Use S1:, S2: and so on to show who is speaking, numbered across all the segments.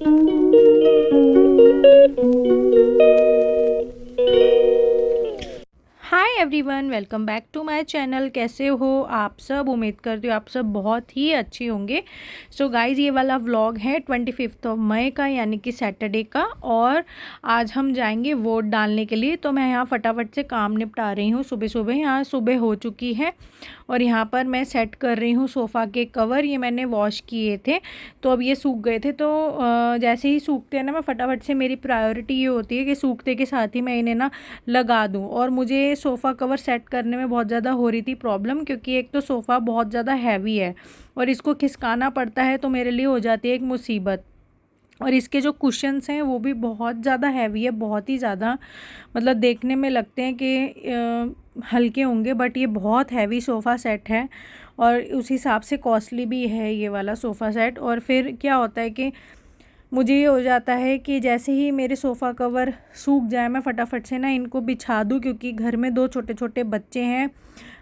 S1: Hi everyone, welcome back to my channel. कैसे हो आप सब? उम्मीद करती हूँ आप सब बहुत ही अच्छे होंगे। सो गाइज, ये वाला व्लॉग है 25 मई का, यानी कि सैटरडे का। और आज हम जाएंगे वोट डालने के लिए। तो मैं यहाँ फटाफट से काम निपटा रही हूँ। सुबह सुबह यहाँ सुबह हो चुकी है और यहाँ पर मैं सेट कर रही हूँ सोफ़ा के कवर। ये मैंने वॉश किए थे तो अब ये सूख गए थे। तो जैसे ही सूखते हैं ना, मैं फटाफट से, मेरी प्रायोरिटी ये होती है कि सूखते के साथ ही मैं इन्हें ना लगा दूँ। और मुझे सोफ़ा कवर सेट करने में बहुत ज़्यादा हो रही थी प्रॉब्लम, क्योंकि एक तो सोफ़ा बहुत ज़्यादा हैवी है और इसको खिसकाना पड़ता है, तो मेरे लिए हो जाती है एक मुसीबत। और इसके जो कुशन्स हैं वो भी बहुत ज़्यादा हैवी है, बहुत ही ज़्यादा। मतलब देखने में लगते हैं कि हल्के होंगे, बट ये बहुत हैवी सोफ़ा सेट है और उस हिसाब से कॉस्टली भी है ये वाला सोफ़ा सेट। और फिर क्या होता है कि मुझे ये हो जाता है कि जैसे ही मेरे सोफ़ा कवर सूख जाए, मैं फटाफट से ना इनको बिछा दूँ, क्योंकि घर में 2 छोटे छोटे बच्चे हैं,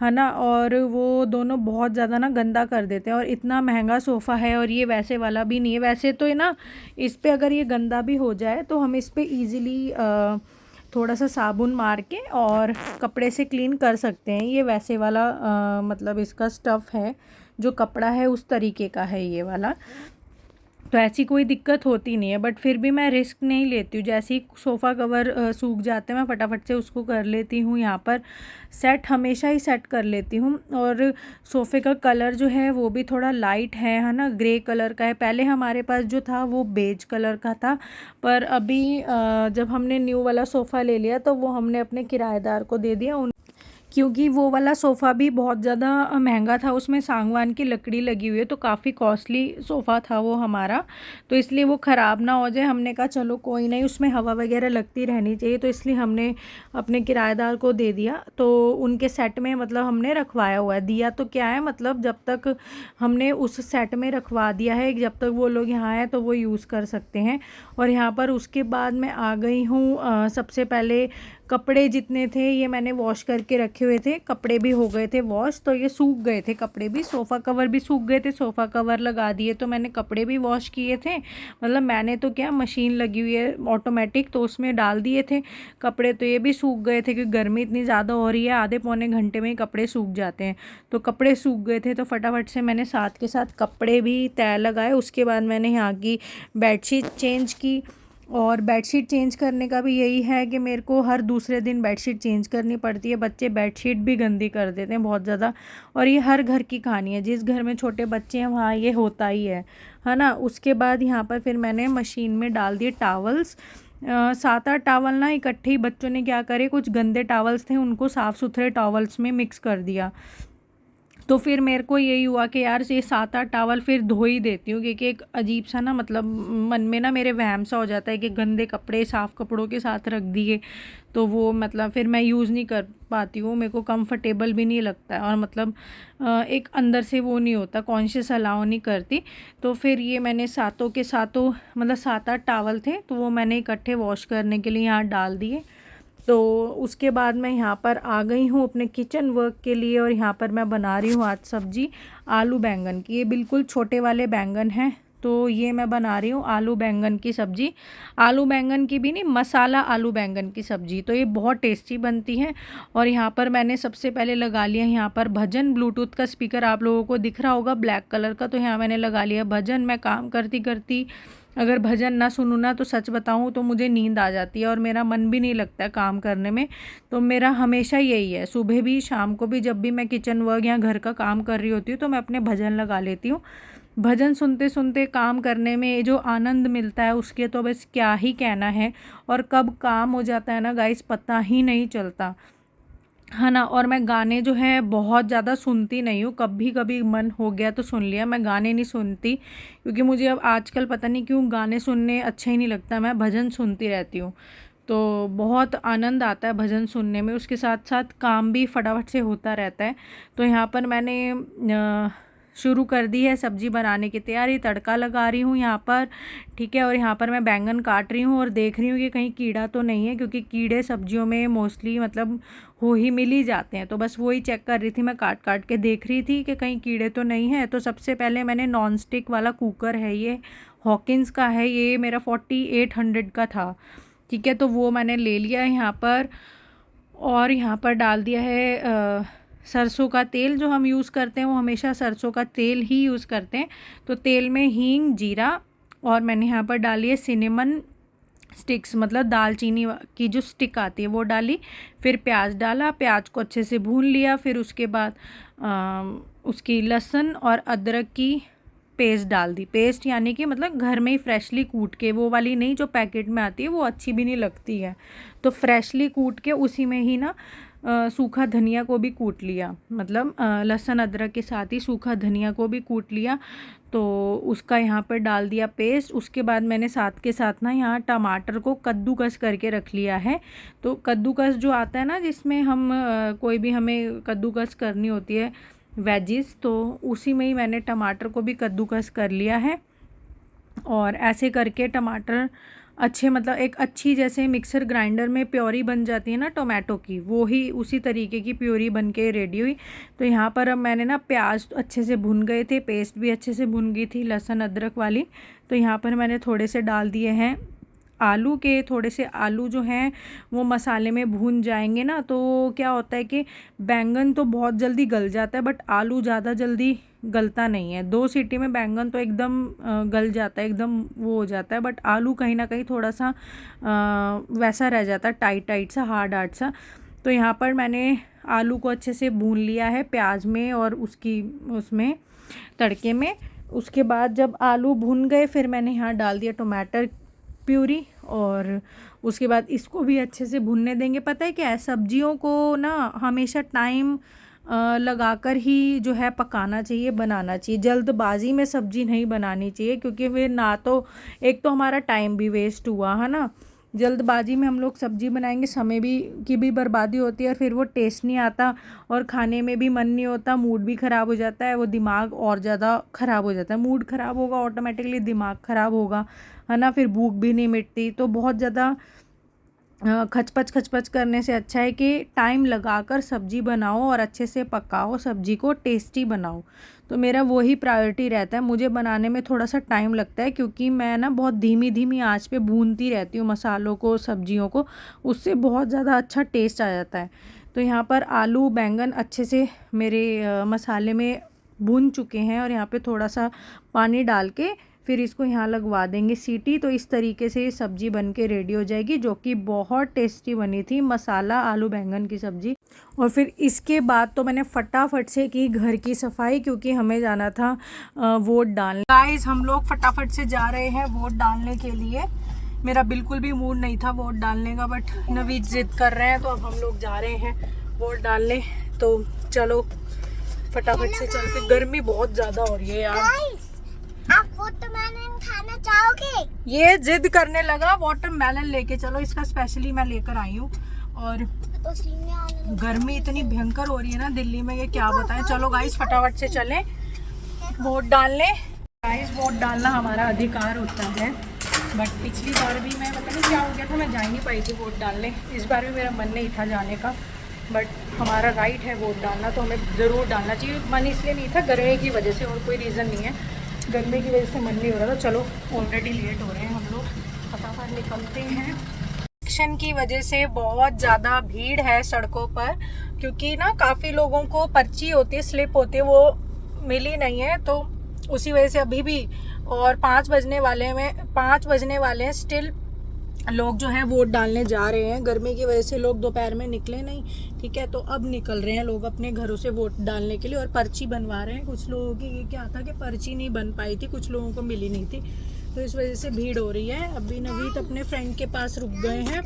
S1: है ना। और वो दोनों बहुत ज़्यादा ना गंदा कर देते हैं। और इतना महंगा सोफ़ा है और ये वैसे वाला भी नहीं है। वैसे तो ये ना, इस पे अगर ये गंदा भी हो जाए तो हम इस पे ईज़िली थोड़ा सा साबुन मार के और कपड़े से क्लीन कर सकते हैं। ये वैसे वाला मतलब इसका स्टफ़ है, जो कपड़ा है उस तरीके का है ये वाला। तो ऐसी कोई दिक्कत होती नहीं है, बट फिर भी मैं रिस्क नहीं लेती हूँ। जैसे ही सोफ़ा कवर सूख जाते हैं, मैं फटाफट से उसको कर लेती हूँ यहाँ पर सेट। हमेशा ही सेट कर लेती हूँ। और सोफ़े का कलर जो है वो भी थोड़ा लाइट है ना, ग्रे कलर का है। पहले हमारे पास जो था वो बेज कलर का था, पर अभी जब हमने न्यू वाला सोफ़ा ले लिया तो वो हमने अपने किराएदार को दे दिया। क्योंकि वो वाला सोफ़ा भी बहुत ज़्यादा महंगा था, उसमें सागवान की लकड़ी लगी हुई है, तो काफ़ी कॉस्टली सोफ़ा था वो हमारा। तो इसलिए वो ख़राब ना हो जाए, हमने कहा चलो कोई नहीं, उसमें हवा वगैरह लगती रहनी चाहिए, तो इसलिए हमने अपने किराएदार को दे दिया। तो उनके सेट में मतलब हमने रखवाया हुआ है। दिया तो क्या है, मतलब जब तक हमने उस सेट में रखवा दिया है, जब तक वो लोग यहाँ आए तो वो यूज़ कर सकते हैं। और यहाँ पर उसके बाद मैं आ गई हूँ। सबसे पहले कपड़े जितने थे ये मैंने वॉश करके रखे हुए थे, कपड़े भी हो गए थे वॉश, तो ये सूख गए थे कपड़े भी। सोफ़ा कवर भी सूख गए थे, सोफ़ा कवर लगा दिए तो मैंने कपड़े भी वॉश किए थे। मतलब मैंने तो क्या, मशीन लगी हुई है ऑटोमेटिक, तो उसमें डाल दिए थे कपड़े, तो ये भी सूख गए थे। क्योंकि गर्मी इतनी ज़्यादा हो रही है, आधे पौने घंटे में ही कपड़े सूख जाते हैं। तो कपड़े सूख गए थे तो फटाफट से मैंने साथ के साथ कपड़े भी तय लगाए। उसके बाद मैंने यहाँ की बेडशीट चेंज की। और बेडशीट चेंज करने का भी यही है कि मेरे को हर दूसरे दिन बेडशीट चेंज करनी पड़ती है। बच्चे बेडशीट भी गंदी कर देते हैं बहुत ज़्यादा, और ये हर घर की कहानी है। जिस घर में छोटे बच्चे हैं वहाँ ये होता ही है ना। उसके बाद यहाँ पर फिर मैंने मशीन में डाल दिए टावल्स। 7-8 टावल ना इकट्ठे ही बच्चों ने क्या करे, कुछ गंदे टावल्स थे उनको साफ़ सुथरे टावल्स में मिक्स कर दिया। तो फिर मेरे को यही हुआ कि यार ये 7-8 टावल फिर धो ही देती हूँ, क्योंकि एक अजीब सा ना, मतलब मन में ना मेरे वहम सा हो जाता है कि गंदे कपड़े साफ़ कपड़ों के साथ रख दिए तो वो मतलब फिर मैं यूज़ नहीं कर पाती हूँ, मेरे को कंफर्टेबल भी नहीं लगता है। और मतलब एक अंदर से वो नहीं होता, कॉन्शियस अलाउ नहीं करती। तो फिर ये मैंने सातों के सातों, मतलब 7-8 टावल थे तो वो मैंने इकट्ठे वॉश करने के लिए यहाँ डाल दिए। तो उसके बाद मैं यहाँ पर आ गई हूँ अपने किचन वर्क के लिए। और यहाँ पर मैं बना रही हूँ आज सब्ज़ी आलू बैंगन की। ये बिल्कुल छोटे वाले बैंगन हैं, तो ये मैं बना रही हूँ आलू बैंगन की सब्ज़ी। आलू बैंगन की भी नहीं, मसाला आलू बैंगन की सब्ज़ी, तो ये बहुत टेस्टी बनती है। और यहाँ पर मैंने सबसे पहले लगा लिया यहाँ पर भजन। ब्लूटूथ का स्पीकर आप लोगों को दिख रहा होगा ब्लैक कलर का, तो यहाँ मैंने लगा लिया भजन। मैं काम करती करती अगर भजन ना सुनूँ ना, तो सच बताऊँ तो मुझे नींद आ जाती है और मेरा मन भी नहीं लगता है काम करने में। तो मेरा हमेशा यही है, सुबह भी शाम को भी, जब भी मैं किचन वर्क या घर का काम कर रही होती हूँ तो मैं अपने भजन लगा लेती हूँ। भजन सुनते सुनते काम करने में जो आनंद मिलता है उसके तो बस क्या ही कहना है। और कब काम हो जाता है ना गाइस, पता ही नहीं चलता, है ना। और मैं गाने जो है बहुत ज़्यादा सुनती नहीं हूँ, कभी कभी मन हो गया तो सुन लिया, मैं गाने नहीं सुनती। क्योंकि मुझे अब आजकल पता नहीं क्यों गाने सुनने अच्छा ही नहीं लगता, मैं भजन सुनती रहती हूँ। तो बहुत आनंद आता है भजन सुनने में, उसके साथ साथ काम भी फटाफट से होता रहता है। तो यहाँ पर मैंने शुरू कर दी है सब्ज़ी बनाने की तैयारी। तड़का लगा रही हूँ यहाँ पर, ठीक है। और यहाँ पर मैं बैंगन काट रही हूँ और देख रही हूँ कि कहीं कीड़ा तो नहीं है, क्योंकि कीड़े सब्जियों में मोस्टली मतलब मिल ही जाते हैं। तो बस वही चेक कर रही थी, मैं काट काट के देख रही थी कि कहीं कीड़े तो नहीं है। तो सबसे पहले मैंने नॉन स्टिक वाला कुकर है, ये हॉकिंस का है, ये मेरा 4800 का था, ठीक है। तो वो मैंने ले लिया है यहाँ पर, और यहाँ पर डाल दिया है सरसों का तेल। जो हम यूज़ करते हैं वो हमेशा सरसों का तेल ही यूज़ करते हैं। तो तेल में हींग, जीरा, और मैंने यहाँ पर डाली है सिनेमन स्टिक्स, मतलब दालचीनी की जो स्टिक आती है वो डाली। फिर प्याज डाला, प्याज को अच्छे से भून लिया। फिर उसके बाद उसकी लहसुन और अदरक की पेस्ट डाल दी। पेस्ट यानी कि मतलब घर में ही फ्रेशली कूट के, वो वाली नहीं जो पैकेट में आती है, वो अच्छी भी नहीं लगती है। तो फ्रेशली कूट के उसी में ही ना सूखा धनिया को भी कूट लिया, मतलब लहसुन अदरक के साथ ही सूखा धनिया को भी कूट लिया। तो उसका यहाँ पर डाल दिया पेस्ट। उसके बाद मैंने साथ के साथ ना यहाँ टमाटर को कद्दूकस करके रख लिया है। तो कद्दूकस जो आता है ना, जिसमें हम कोई भी हमें कद्दूकस करनी होती है वेजिस, तो उसी में ही मैंने टमाटर को भी कद्दूकस कर लिया है। और ऐसे करके टमाटर अच्छे, मतलब एक अच्छी जैसे मिक्सर ग्राइंडर में प्योरी बन जाती है ना टोमेटो की, वो ही उसी तरीके की प्योरी बन के रेडी हुई। तो यहाँ पर अब मैंने ना प्याज अच्छे से भुन गए थे, पेस्ट भी अच्छे से भुन गई थी लहसुन अदरक वाली। तो यहाँ पर मैंने थोड़े से डाल दिए हैं आलू के। थोड़े से आलू जो हैं वो मसाले में भून जाएंगे ना, तो क्या होता है कि बैंगन तो बहुत जल्दी गल जाता है, बट आलू ज़्यादा जल्दी गलता नहीं है। 2 सीटी में बैंगन तो एकदम गल जाता है, एकदम वो हो जाता है, बट आलू कहीं ना कहीं थोड़ा सा वैसा रह जाता है, टाइट टाइट सा, हार्ड हार्ड सा। तो यहाँ पर मैंने आलू को अच्छे से भून लिया है प्याज में और उसमें तड़के में। उसके बाद जब आलू भून गए, फिर मैंने यहाँ डाल दिया टमाटर प्यूरी, और उसके बाद इसको भी अच्छे से भुनने देंगे। पता है क्या है, सब्जियों को ना हमेशा टाइम लगाकर ही जो है पकाना चाहिए, बनाना चाहिए। जल्दबाजी में सब्ज़ी नहीं बनानी चाहिए, क्योंकि फिर ना तो एक तो हमारा टाइम भी वेस्ट हुआ है ना, जल्दबाजी में हम लोग सब्ज़ी बनाएंगे, समय की भी बर्बादी होती है, और फिर वो टेस्ट नहीं आता और खाने में भी मन नहीं होता, मूड भी ख़राब हो जाता है, वो दिमाग और ज़्यादा ख़राब हो जाता है। मूड ख़राब होगा ऑटोमेटिकली दिमाग ख़राब होगा, है ना, फिर भूख भी नहीं मिटती। तो बहुत ज़्यादा खचपच करने से अच्छा है कि टाइम लगाकर सब्ज़ी बनाओ और अच्छे से पकाओ, सब्ज़ी को टेस्टी बनाओ। तो मेरा वही प्रायोरिटी रहता है। मुझे बनाने में थोड़ा सा टाइम लगता है, क्योंकि मैं ना बहुत धीमी आंच पे भूनती रहती हूँ मसालों को, सब्जियों को, उससे बहुत ज़्यादा अच्छा टेस्ट आ जाता है। तो यहाँ पर आलू बैंगन अच्छे से मेरे मसाले में भून चुके हैं, और यहाँ पे थोड़ा सा पानी डाल के फिर इसको यहाँ लगवा देंगे सीटी। तो इस तरीके से ये सब्ज़ी बन के रेडी हो जाएगी, जो कि बहुत टेस्टी बनी थी, मसाला आलू बैंगन की सब्ज़ी। और फिर इसके बाद तो मैंने फटाफट से की घर की सफाई, क्योंकि हमें जाना था वोट डालने। गाइस, हम लोग फटाफट से जा रहे हैं वोट डालने के लिए। मेरा बिल्कुल भी मूड नहीं था वोट डालने का, बट नवीद जिद कर रहे हैं, तो अब हम लोग जा रहे हैं वोट डालने। तो चलो फटाफट से चलते, गर्मी बहुत ज़्यादा हो रही है यार।
S2: आप वाटरमेलन खाना चाहोगे?
S1: ये जिद करने लगा वाटरमेलन लेके चलो, इसका स्पेशली मैं लेकर आई हूँ। और गर्मी इतनी भयंकर हो रही है ना दिल्ली में, ये क्या बताएं। चलो गाइस फटाफट से चलें वोट डालने। गाइस, वोट डालना हमारा अधिकार होता है, बट पिछली बार भी मैं पता नहीं क्या हो गया था, मैं जा ही नहीं पाई थी वोट डालने। इस बार भी मेरा मन नहीं था जाने का, बट हमारा राइट है वोट डालना, तो हमें ज़रूर डालना चाहिए। मन इसलिए नहीं था, गर्मी की वजह से, और कोई रीज़न नहीं है, गर्मी की वजह से मन नहीं हो रहा था। चलो ऑलरेडी लेट हो रहे हैं हम लोग, फटाफट निकलते हैं। इलेक्शन की वजह से बहुत ज़्यादा भीड़ है सड़कों पर, क्योंकि ना काफ़ी लोगों को पर्ची होती है, स्लिप होती है, वो मिली नहीं है, तो उसी वजह से अभी भी, और 5 बजने वाले हैं स्टिल लोग जो है वोट डालने जा रहे हैं। गर्मी की वजह से लोग दोपहर में निकले नहीं, ठीक है, तो अब निकल रहे हैं लोग अपने घरों से वोट डालने के लिए, और पर्ची बनवा रहे हैं। कुछ लोगों की ये क्या था कि पर्ची नहीं बन पाई थी, कुछ लोगों को मिली नहीं थी, तो इस वजह से भीड़ हो रही है। अभी नवीद अपने फ्रेंड के पास रुक गए हैं,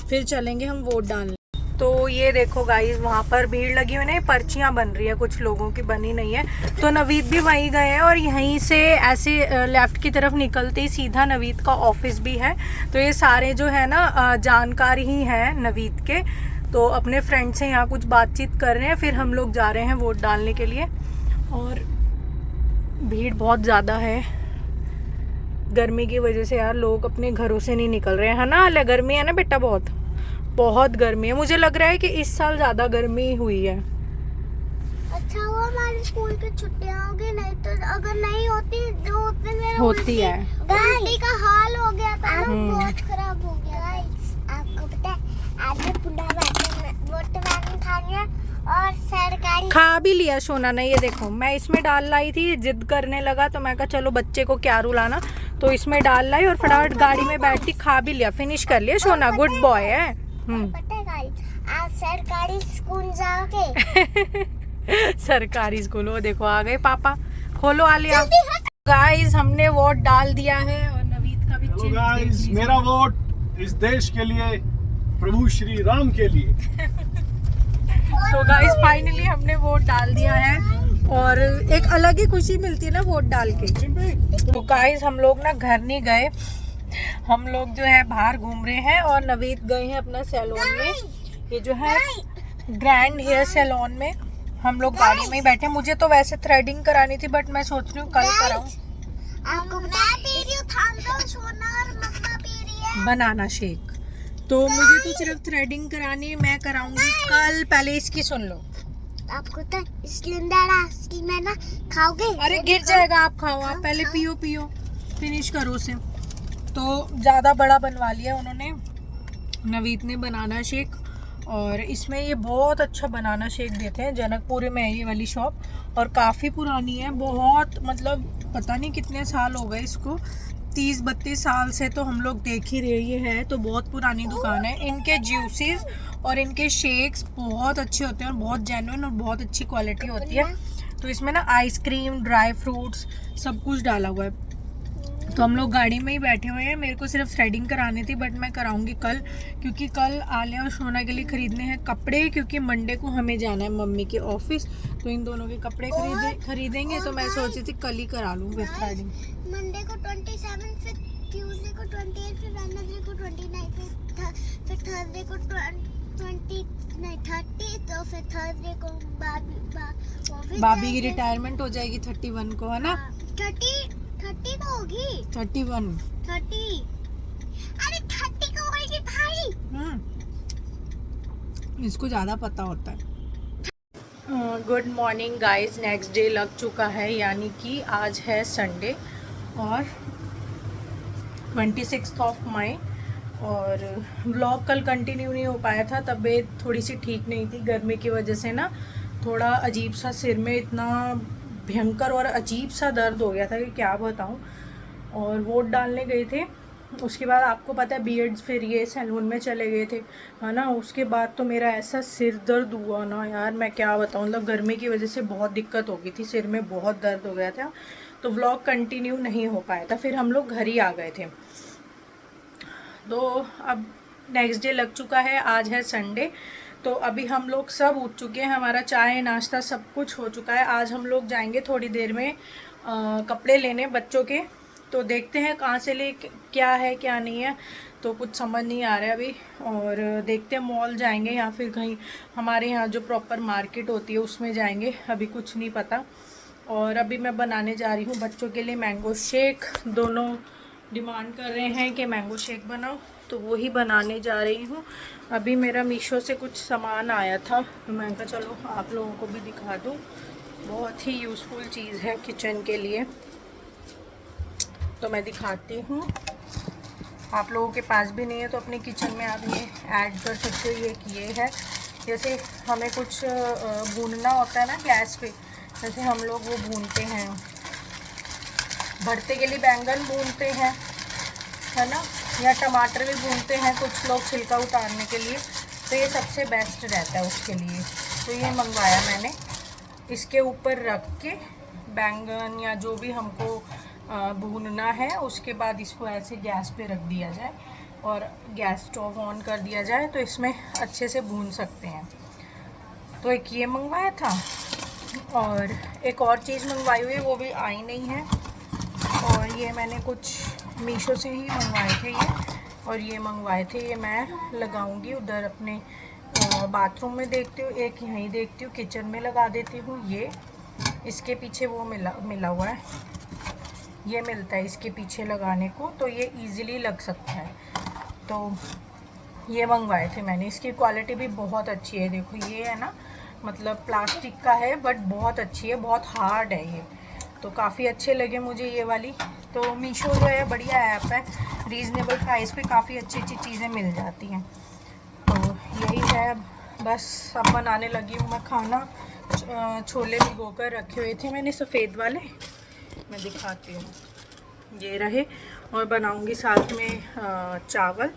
S1: फिर चलेंगे हम वोट डालने। तो ये देखो गाइस, वहाँ पर भीड़ लगी हुई है, पर्चियाँ बन रही है, कुछ लोगों की बनी नहीं है। तो नवीद भी वहीं गए हैं, और यहीं से ऐसे लेफ़्ट की तरफ निकलते ही सीधा नवीद का ऑफिस भी है। तो ये सारे जो है ना जानकार ही हैं नवीद के, तो अपने फ्रेंड से यहाँ कुछ बातचीत कर रहे हैं, फिर हम लोग जा रहे हैं वोट डालने के लिए। और भीड़ बहुत ज़्यादा है गर्मी की वजह से यार, लोग अपने घरों से नहीं निकल रहे हैं, है ना। अलग गर्मी है ना बेटा, बहुत बहुत गर्मी है। मुझे लग रहा है कि इस साल ज़्यादा गर्मी हुई है।
S2: अच्छा हुआ हमारे स्कूल की छुट्टियां हो गई, नहीं तो अगर नहीं होती तो उतने में
S1: होती है,
S2: उल्टी का हाल हो गया था ना, बहुत खराब हो गया। आपको पता है आज मैं पुडा वाटरमेलन खानी है और सरकारी
S1: खा भी लिया सोना ने। ये देखो मैं इसमें डाल लाई थी, जिद करने लगा तो मैं कहा चलो बच्चे को क्या रुलाना, तो इसमें डाल लाई और फटाफट गाड़ी में बैठती खा भी लिया, फिनिश कर लिया सोना, गुड बॉय है।
S2: पता है गाइस आज सरकारी स्कूल जाओगे?
S1: सरकारी स्कूल, वो देखो आ गए पापा, खोलो आलिया। गाइस हमने वोट डाल दिया है और नवीद का भी चिन्ह देख लीजिए।
S3: मेरा वोट इस देश के लिए, प्रभु श्री राम के लिए।
S1: तो गाइस फाइनली हमने वोट डाल दिया है और एक अलग ही खुशी मिलती है ना वोट डाल के। तो गाइस हम लोग ना घर नहीं गए, हम लोग जो है बाहर घूम रहे हैं और नवीद गए हैं अपना सैलून में, ये जो है ग्रैंड हेयर सैलून में। हम लोग गाड़ी में ही बैठे। मुझे तो वैसे थ्रेडिंग करानी थी बट मैं सोच रही हूँ कल कराऊं।
S2: आपको मैं पी रही हूँ थांडा सोना और मम्मा पी रही है
S1: बनाना शेक। तो मुझे तो सिर्फ थ्रेडिंग करानी है, मैं कराऊंगी कल। पहले इसकी सुन लो।
S2: आपको तो इसकी मैं ना खाओगे?
S1: अरे गिर जाएगा, आप खाओ, आप पहले पियो पियो, फिनिश करो उसे। तो ज़्यादा बड़ा बनवा लिया उन्होंने, नवीद ने बनाना शेक। और इसमें ये बहुत अच्छा बनाना शेक देते हैं, जनकपुर में है ये वाली शॉप और काफ़ी पुरानी है, बहुत मतलब पता नहीं कितने साल हो गए इसको, 30-32 साल से तो हम लोग देख ही रहे ये है, तो बहुत पुरानी दुकान है। इनके जूसेस और इनके शेक्स बहुत अच्छे होते हैं और बहुत जेन्युइन और बहुत अच्छी क्वालिटी होती है। तो इसमें ना आइसक्रीम, ड्राई फ्रूट्स सब कुछ डाला हुआ है। तो हम लोग गाड़ी में ही बैठे हुए हैं। मेरे को सिर्फ थ्रेडिंग करानी थी बट मैं कराऊंगी कल, क्योंकि कल आलिया और सोना के लिए खरीदने हैं कपड़े, क्योंकि मंडे को हमें जाना है मम्मी के ऑफिस, तो इन दोनों के कपड़े खरीदेंगे। तो मैं सोची थी कल ही करा लूँ विद थ्रेडिंग।
S2: मंडे को 27, फिर ट्यूसडे को 28, फिर वेडनेसडे को 29, फिर थर्सडे को 30, तो फिर थर्सडे को
S1: भाभी की रिटायरमेंट हो जाएगी 31 को, है ना।
S2: 30 को होगी,
S1: 31
S2: 30। अरे 30 को होगी भाई।
S1: इसको ज़्यादा पता होता है। Good morning guys, next day लग चुका है, यानी कि आज है संडे और 26 मई। और व्लॉग कल कंटिन्यू नहीं हो पाया था, तबीयत थोड़ी सी ठीक नहीं थी गर्मी की वजह से ना, थोड़ा अजीब सा सिर में इतना भयंकर और अजीब सा दर्द हो गया था कि क्या बताऊं। और वोट डालने गए थे, उसके बाद आपको पता है बीएड्स फिर ये सैलून में चले गए थे, है ना। उसके बाद तो मेरा ऐसा सिर दर्द हुआ ना यार, मैं क्या बताऊं, मतलब गर्मी की वजह से बहुत दिक्कत हो गई थी, सिर में बहुत दर्द हो गया था, तो व्लॉग कंटिन्यू नहीं हो पाया था। फिर हम लोग घर ही आ गए थे। तो अब नेक्स्ट डे लग चुका है, आज है संडे। तो अभी हम लोग सब उठ चुके हैं, हमारा चाय नाश्ता सब कुछ हो चुका है। आज हम लोग जाएंगे थोड़ी देर में कपड़े लेने बच्चों के, तो देखते हैं कहाँ से ले, क्या है क्या नहीं है, तो कुछ समझ नहीं आ रहा है अभी। और देखते हैं मॉल जाएंगे या फिर कहीं हमारे यहाँ जो प्रॉपर मार्केट होती है उसमें जाएंगे, अभी कुछ नहीं पता। और अभी मैं बनाने जा रही हूँ बच्चों के लिए मैंगो शेक, दोनों डिमांड कर रहे हैं कि मैंगो शेक बनाओ, तो वही बनाने जा रही हूँ। अभी मेरा मीशो से कुछ सामान आया था, तो मैं कहा चलो आप लोगों को भी दिखा दूँ, बहुत ही यूज़फुल चीज़ है किचन के लिए, तो मैं दिखाती हूँ। आप लोगों के पास भी नहीं है तो अपने किचन में आप ये ऐड कर सकते हो। ये है, जैसे हमें कुछ भूनना होता है ना गैस पे, जैसे हम लोग वो भूनते हैं, भरते के लिए बैंगन भूनते हैं, है ना, या टमाटर भी भूनते हैं कुछ लोग छिलका उतारने के लिए, तो ये सबसे बेस्ट रहता है उसके लिए। तो ये मंगवाया मैंने, इसके ऊपर रख के बैंगन या जो भी हमको भूनना है, उसके बाद इसको ऐसे गैस पे रख दिया जाए और गैस स्टोव ऑन कर दिया जाए, तो इसमें अच्छे से भून सकते हैं। तो एक ये मंगवाया था और एक और चीज़ मंगवाई हुई है, वो भी आई नहीं है। और ये मैंने कुछ मीशो से ही मंगवाए थे ये, और ये मंगवाए थे, ये मैं लगाऊंगी उधर अपने बाथरूम में, देखती हूँ एक यहीं देखती हूँ किचन में लगा देती हूँ ये। इसके पीछे वो मिला हुआ है, ये मिलता है इसके पीछे लगाने को, तो ये इजीली लग सकता है। तो ये मंगवाए थे मैंने, इसकी क्वालिटी भी बहुत अच्छी है। देखो ये है ना, मतलब प्लास्टिक का है बट बहुत अच्छी है, बहुत हार्ड है ये, तो काफ़ी अच्छे लगे मुझे ये वाली। तो मीशो जो है बढ़िया ऐप है, रीज़नेबल प्राइस पे काफ़ी अच्छी अच्छी चीज़ें मिल जाती हैं। तो यही है, बस अब बनाने लगी हूँ मैं खाना। छोले भिगो कर रखे हुए थे मैंने सफ़ेद वाले, मैं दिखाती हूँ, ये रहे। और बनाऊँगी साथ में चावल।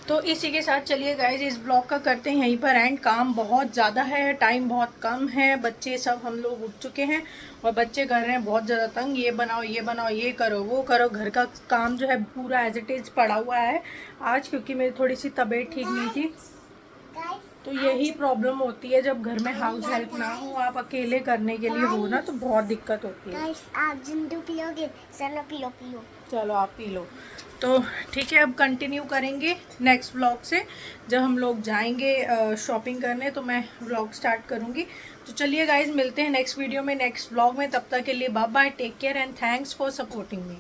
S1: तो इसी के साथ चलिए गाइज इस ब्लॉग का करते हैं यहीं पर एंड। काम बहुत ज़्यादा है, टाइम बहुत कम है, बच्चे सब हम लोग उठ चुके हैं और बच्चे कर रहे हैं बहुत ज़्यादा तंग, ये बनाओ ये बनाओ, ये करो वो करो। घर का काम जो है पूरा एज इट इज़ पड़ा हुआ है आज, क्योंकि मेरी थोड़ी सी तबीयत ठीक नहीं थी। तो यही प्रॉब्लम होती है जब घर में हाउस हेल्प ना हो, आप अकेले करने के लिए हो ना, तो बहुत दिक्कत होती है।
S2: आप जिंदू पियोगे? चलो पियो।
S1: चलो आप पी लो। तो ठीक है, अब कंटिन्यू करेंगे नेक्स्ट व्लॉग से। जब हम लोग जाएंगे शॉपिंग करने तो मैं व्लॉग स्टार्ट करूँगी। तो चलिए गाइज मिलते हैं नेक्स्ट वीडियो में, नेक्स्ट व्लॉग में। तब तक के लिए bye bye, take care and thanks for supporting me.